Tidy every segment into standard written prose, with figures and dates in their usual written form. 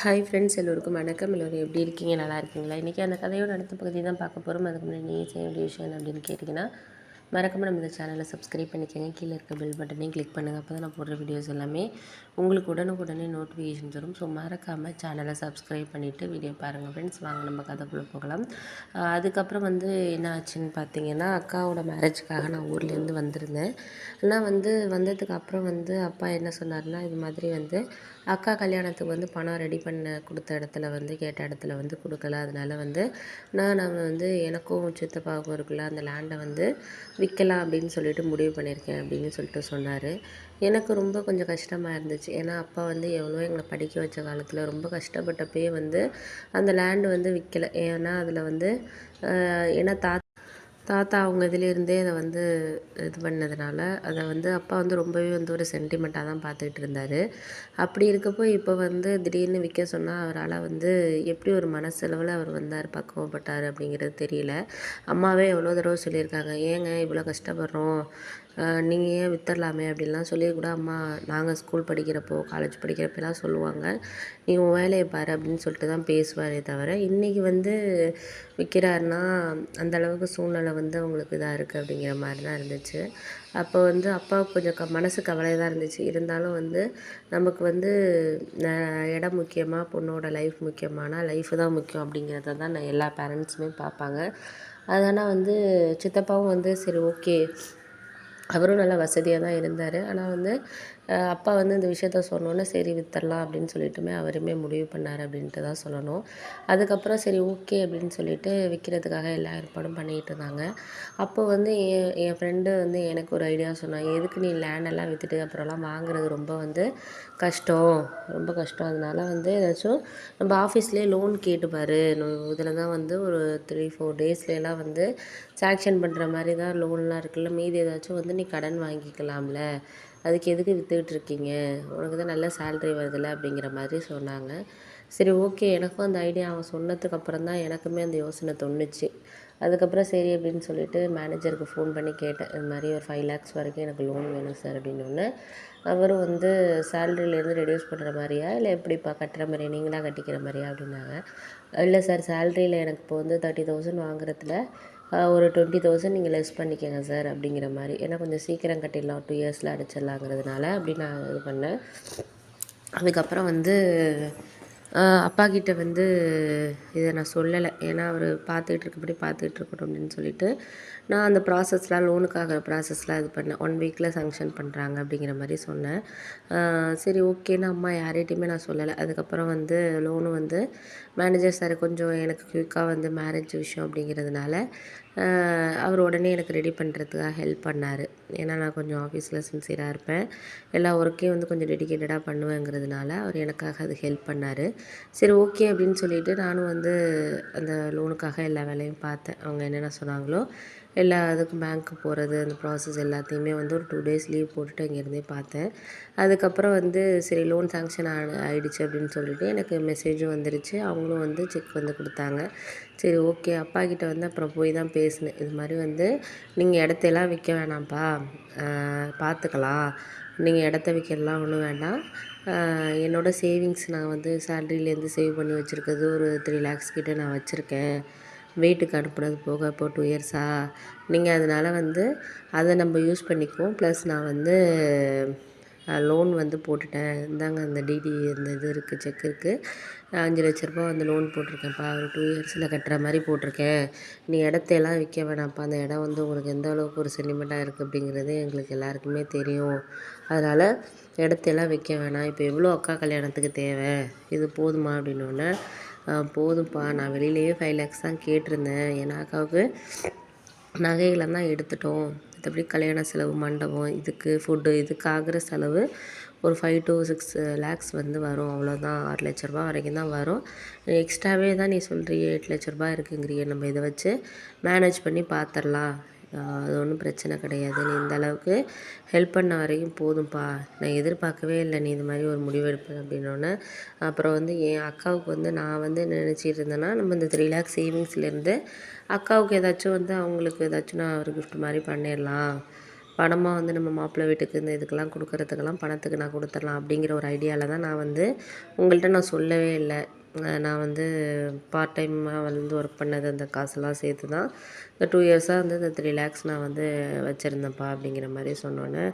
Hi friends, எல்லோருக்கும் வணக்கம். எல்லோரும் எப்படி இருக்கீங்க? நல்லா இருக்கீங்களா? இன்றைக்கி அந்த கதையோட அடுத்த பகுதி தான் பார்க்க போகிறோம். அதுக்கு முன்னாடி நீங்கள் செய்ய வேண்டிய விஷயம் அப்படின்னு கேட்டிங்கன்னா, மறக்காமல் நம்ம இந்த சேனலை சப்ஸ்கிரைப் பண்ணிக்கோங்க. கீழே இருக்க பெல் பட்டனையும் கிளிக் பண்ணுங்கள். அப்போ தான் நான் போடுற வீடியோஸ் எல்லாமே உங்களுக்கு உடனுக்குடனே நோட்டிஃபிகேஷன் வரும். ஸோ மறக்காமல் சேனலை சப்ஸ்கிரைப் பண்ணிவிட்டு வீடியோ பாருங்கள் ஃப்ரெண்ட்ஸ். வாங்க நம்ம கதைக்குள்ளே போகலாம். அதுக்கப்புறம் என்ன ஆச்சுன்னு பார்த்தீங்கன்னா, அக்காவோட மேரேஜுக்காக நான் ஊர்லேருந்து வந்திருந்தேன். நான் வந்ததுக்கு அப்புறம் அப்பா என்ன சொன்னார்னா, இது மாதிரி அக்கா கல்யாணத்துக்கு பணம் ரெடி பண்ண கொடுத்த இடத்துல கேட்ட இடத்துல கொடுக்கல. அதனால நான் எனக்கும் சித்தப்பாவுக்கும் இருக்குல்ல அந்த லேண்டை விற்கலாம் அப்படின்னு சொல்லிட்டு முடிவு பண்ணியிருக்கேன் அப்படின்னு சொல்லிட்டு சொன்னார். எனக்கு ரொம்ப கொஞ்சம் கஷ்டமாக இருந்துச்சு. ஏன்னா அப்பா எவ்வளோ எங்களை படிக்க வச்ச காலத்தில் ரொம்ப கஷ்டப்பட்டப்பயே அந்த லேண்டு விற்கலை. ஏன்னா அதில் ஏன்னா தாத்தா அவங்க இதிலேருந்தே அதை இது பண்ணதுனால அதை அப்பா ரொம்பவே ஒரு சென்டிமெண்ட்டாக தான் பார்த்துக்கிட்டு இருந்தார். அப்படி இருக்கப்போ இப்போ திடீர்னு விற்க சொன்னால் அவரால் எப்படி ஒரு மனசளவில் அவர் வந்தார் பக்குவப்பட்டார் அப்படிங்கிறது தெரியல. அம்மாவே எவ்வளோ தடவை சொல்லியிருக்காங்க, ஏங்க இவ்வளோ கஷ்டப்படுறோம், நீங்கள் ஏன் விற்றுடலாமே அப்படின்லாம் சொல்லி கூட அம்மா நாங்கள் ஸ்கூல் படிக்கிறப்போ காலேஜ் படிக்கிறப்பெல்லாம் சொல்லுவாங்க, நீ உன் வேலையை பாரு அப்படின்னு சொல்லிட்டு தான் பேசுவாரே தவிர, இன்றைக்கி விற்கிறாருன்னா அந்தளவுக்கு சூழ்நிலை அவங்களுக்கு இதாக இருக்குது அப்படிங்கிற மாதிரி தான் இருந்துச்சு. அப்போ அப்பாவுக்கு கொஞ்சம் மனசு கவலை தான் இருந்துச்சு. இருந்தாலும் நமக்கு இடம் முக்கியமாக பொண்ணோட லைஃப் முக்கியமானா லைஃபு தான் முக்கியம் அப்படிங்கிறத தான் நான் எல்லா பேரண்ட்ஸுமே பார்ப்பாங்க. அதனால் சித்தப்பாவும் சரி ஓகே, அவரும் நல்லா வசதியாக தான் இருந்தார். ஆனால் அப்பா இந்த விஷயத்த சொன்னோன்னே சரி விற்றுடலாம் அப்படின்னு சொல்லிட்டுமே அவருமே முடிவு பண்ணார் அப்படின்ட்டு தான் சொல்லணும். அதுக்கப்புறம் சரி ஓகே அப்படின்னு சொல்லிட்டு விற்கிறதுக்காக எல்லா ஏற்பாடும் பண்ணிகிட்டு இருந்தாங்க. அப்போ என் ஃப்ரெண்டு எனக்கு ஒரு ஐடியா சொன்னாங்க, எதுக்கு நீ லேண்டெல்லாம் விற்றுட்டு அப்புறம்லாம் வாங்குறது ரொம்ப கஷ்டம், ரொம்ப கஷ்டம். அதனால ஏதாச்சும் நம்ம ஆஃபீஸ்லேயே லோன் கேட்டுப்பார், இதில் தான் ஒரு 3-4 டேஸ்லாம் சாங்ஷன் பண்ணுற மாதிரி தான் லோன்லாம் இருக்குல்ல, மீதி ஏதாச்சும் நீ கடன் வாங்கிக்கலாம்ல, அதுக்கு எதுக்கு விற்றுக்கிட்டு இருக்கீங்க, உனக்கு தான் நல்ல சேல்ரி வருதில்ல அப்படிங்கிற மாதிரி சொன்னாங்க. சரி ஓகே, எனக்கும் அந்த ஐடியா அவன் சொன்னதுக்கப்புறம் தான் எனக்குமே அந்த யோசனை தோணுச்சு. அதுக்கப்புறம் சரி அப்படின்னு சொல்லிட்டு மேனேஜருக்கு ஃபோன் பண்ணி கேட்டேன், இது மாதிரி ஒரு 5 lakhs வரைக்கும் எனக்கு லோன் வேணும் சார் அப்படின்னோடனே, அவரும் சேல்ரியிலேருந்து ரெடியூஸ் பண்ணுற மாதிரியா இல்லை எப்படிப்பா கட்டுற மாதிரியா, நீங்களாக கட்டிக்கிற மாதிரியா அப்படின்னாங்க. இல்லை சார், சேல்ரியில் எனக்கு இப்போ 30,000 வாங்குறதுல ஒரு 20,000 நீங்கள் லெஸ் பண்ணிக்கோங்க சார் அப்படிங்கிற மாதிரி. ஏன்னா கொஞ்சம் சீக்கிரம் கட்டிடலாம், 2 இயர்ஸில் அடைச்சிடலாங்கிறதுனால அப்படி நான் இது பண்ணேன். அதுக்கப்புறம் அப்பா கிட்ட இதை நான் சொல்லலை. ஏன்னா அவர் பார்த்துக்கிட்டு இருக்கட்டும் அப்படின்னு சொல்லிட்டு நான் அந்த ப்ராசஸ்லாம் லோனுக்காக ப்ராசஸ்லாம் இது பண்ணேன். 1 வீக்கில் சாங்ஷன் பண்ணுறாங்க அப்படிங்கிற மாதிரி சொன்னேன். சரி ஓகேன்னு அம்மா யார்கிட்டையுமே நான் சொல்லலை. அதுக்கப்புறம் லோனு மேனேஜர் சார் கொஞ்சம் எனக்கு குயிக்காக மேரேஜ் விஷயம் அப்படிங்கிறதுனால அவர் உடனே எனக்கு ரெடி பண்ணுறதுக்காக ஹெல்ப் பண்ணார். ஏன்னா நான் கொஞ்சம் ஆஃபீஸில் சின்சியராக இருப்பேன், எல்லா ஒர்க்கையும் கொஞ்சம் டெடிக்கேட்டடாக பண்ணுவேங்கிறதுனால அவர் எனக்காக அது ஹெல்ப் பண்ணார். சரி ஓகே அப்படின்னு சொல்லிவிட்டு நானும் அந்த லோனுக்காக எல்லா வேலையும் பார்த்தேன். அவங்க என்னென்ன சொன்னாங்களோ எல்லா இதுக்கும் பேங்க்கு போகிறது அந்த ப்ராசஸ் எல்லாத்தையுமே ஒரு 2 days லீவ் போட்டுட்டு இங்கேருந்தே பார்த்தேன். அதுக்கப்புறம் சரி லோன் சாங்ஷன் ஆகிடுச்சு அப்படின்னு சொல்லிட்டு எனக்கு மெசேஜும் வந்துருச்சு. அவங்களும் செக் கொடுத்தாங்க. சரி ஓகே, அப்பா கிட்ட அப்புறம் போய் தான் பேசினேன். இது மாதிரி நீங்கள் இடத்தையெல்லாம் விற்க வேணாம்ப்பா, பார்த்துக்கலாம், நீங்கள் இடத்த விற்கலாம் ஒன்றும் வேண்டாம், என்னோடய சேவிங்ஸ் நான் சேலரியிலேருந்து சேவ் பண்ணி வச்சுருக்கிறது ஒரு 3 lakhs கிட்ட நான் வச்சுருக்கேன், வீட்டுக்கு அனுப்புனது போக இப்போ 2 இயர்ஸா, நீங்கள் அதனால் அதை நம்ம யூஸ் பண்ணிக்குவோம். ப்ளஸ் நான் லோன் போட்டுட்டேன், இந்தாங்க அந்த டிடி அந்த இது இருக்குது, செக் இருக்குது, 5 லட்ச ரூபா லோன் போட்டிருக்கேன்ப்பா, ஒரு 2 இயர்ஸில் கட்டுற மாதிரி போட்டிருக்கேன், நீ இடத்தையெல்லாம் விற்க வேணாம்ப்பா, அந்த இடம் உங்களுக்கு எந்த அளவுக்கு ஒரு சென்டிமெண்ட்டாக இருக்குது அப்படிங்கிறது எங்களுக்கு எல்லாருக்குமே தெரியும், அதனால் இடத்தையெல்லாம் விற்க வேணாம், இப்போ எவ்வளோ அக்கா கல்யாணத்துக்கு தேவை, இது போதுமா அப்படின்னோடனே, போதும்ப்பா, நான் வெளியிலேயே 5 lakhs தான் கேட்டிருந்தேன், ஏன்னா அக்காவுக்கு நகைகளை தான் எடுத்துட்டோம், மற்றபடி கல்யாண செலவு மண்டபம் இதுக்கு ஃபுட்டு இதுக்கு ஆகிற செலவு ஒரு 5 to 6 lakhs வரும், அவ்வளோதான், 6 லட்ச ரூபா வரைக்கும் தான் வரும், எக்ஸ்ட்ராவே தான் நீ சொல்கிறியே 8 லட்ச ரூபா இருக்குங்கிறியே, நம்ம இதை வச்சு மேனேஜ் பண்ணி பார்த்துடலாம், அது ஒன்றும் பிரச்சனை கிடையாது, நீ இந்த அளவுக்கு ஹெல்ப் பண்ண வரைக்கும் போதும்ப்பா, நான் எதிர்பார்க்கவே இல்லை நீ இது மாதிரி ஒரு முடிவெடுப்பேன் அப்படின்னோடனே, அப்புறம் என் அக்காவுக்கு நான் நினச்சிட்டு இருந்தேன்னா நம்ம இந்த 3 lakhs சேவிங்ஸ்லேருந்து அக்காவுக்கு ஏதாச்சும் அவங்களுக்கு ஏதாச்சும் நான் ஒரு கிஃப்ட் மாதிரி பண்ணிடலாம், பணமாக வந்து நம்ம மாப்பிள்ளை வீட்டுக்கு இந்த இதுக்கெல்லாம் கொடுக்குறதுக்கெல்லாம் பணத்துக்கு நான் கொடுத்துடலாம் அப்படிங்கிற ஒரு ஐடியாவில் தான் நான் வந்து உங்கள்கிட்ட நான் சொல்லவே இல்லை. நான் வந்து பார்ட் டைமாக வந்து ஒர்க் பண்ணது அந்த காசெல்லாம் சேர்த்து தான் இந்த 2 இயர்ஸாக வந்து இந்த 3 லேக்ஸ் நான் வந்து வச்சுருந்தேன்ப்பா அப்படிங்கிற மாதிரி சொன்னோன்னே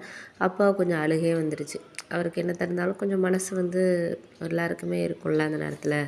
அப்பா கொஞ்சம் அழுகே வந்துடுச்சு. அவருக்கு என்ன தெரிந்தாலும் கொஞ்சம் மனசு வந்து எல்லாருக்குமே இருக்கும்ல அந்த நேரத்தில்.